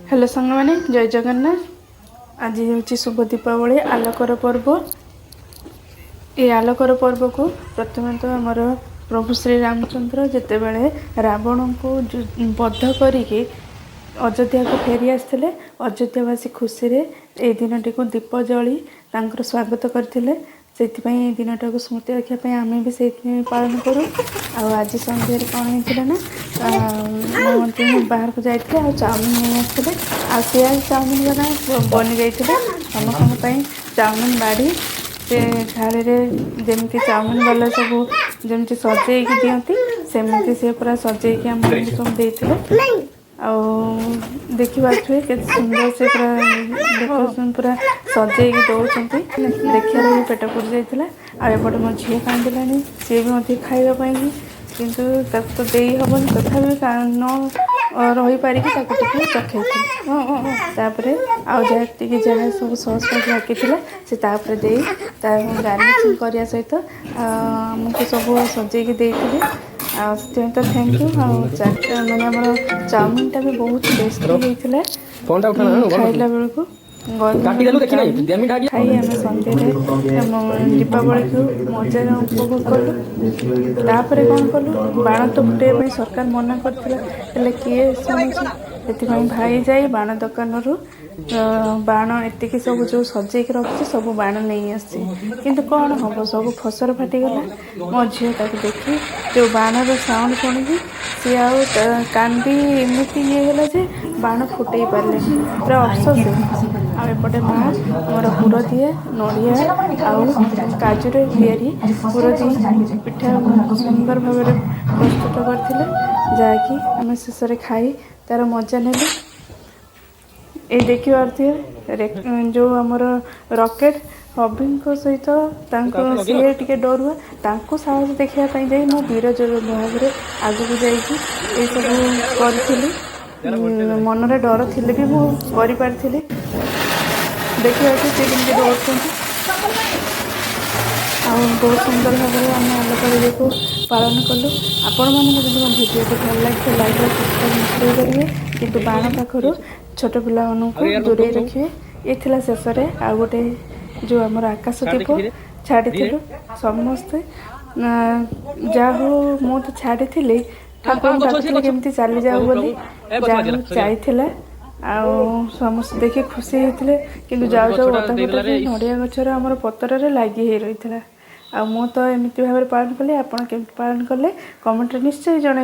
Hello सांग मैंने जय जगन्नाथ। आज हूँ शुभ दीपावली आलोकर पर्व। ये आलोकर पर्व को प्रथम तो आमर प्रभु श्री रामचंद्र जिते बड़े रावण को बद्ध करके अयोध्या को फेरी आसते अयोध्यावासी खुशी ए दिनटी को दीप जली स्वागत करते से दिनटा को स्मृति रखापी आम भी से पालन करूँ। आज सन्ध्या कौन होता ना बाहर को जाते चाउमिन नहीं आसते आज चाउमिन बना बनी जाते समस्त चाउमिन बाड़ी से थाली जमी चाउमिन वाला सब जमी सजे दिखती सेमती से पूरा सजे आम सब देते देखिए के सुंदर से पूरा डेकोरेशन पूरा सजे दौरान देखिए भी पेट पुरी जाता आएपटे मो झी कांदिला सी भी खावाई किंतु तो दे हेनी तथापि न रही पारिकी चखे तापर आगे जहाँ सब सस फस बाकी से दे गार्निशिंग करने सहित आमको सब सजे देते तो थैंक यू। मैंने आम चाउमिनटा भी बहुत टेस्टी होता खाइला बेलू खाई आम सन्ध्या दीपावली को मजा उपभोग कलु। तापर कौन कलु बाण तो फुटाइबा सरकार मना करथिला किए शुणुची भाई जाई बाण दुकान बाण एतिक सब जो सजेक रखी सब बाण नहीं आसी किंतु कौन हम सब फसर फाटीगला। मो झील देखी जो बाणर साउंड शुणी सी कांदी एमती ये है जे बाण फुटे पारे पूरा अफसोस। आएपटे माँ मोर पुर दिए नड़िया आजुर या पुर दी पिठा सुंदर भाव प्रस्तुत करते जहाँकि आम शेष खाई तार मजा ने ये देखी पारे जो आमर रॉकेट हबी सहित सी टे डरुआ साहस देखापी जाए मो वीर जो भाव में आग को जाइए सब करी मनरे डर थी भी मुझे देखिए सी कमी दौड़ बहुत सुंदर भाव में आम आलोक को पालन कलु। आपण मैंने जब मो भिडियो भल लगे लाइक और सब्सक्राइब निश्चय करेंगे किंतु बाण पाखर छोट पिला दूरे रखिए। ये थिला शेष आ गोटे जो आमर आकाश दीप छाड़ी समस्ते जा हो मु तो छाड़ी ठाकुर केमती चली जाऊ बोली जाइला समस्त देखिए खुशी होते कि जाऊ जाऊ अधा गोटे नड़िया गचर आमर पतर लगी रही है। आ मु तो एमती भाव पालन कली आपड़ के पालन कले कमेंट निश्चय जन।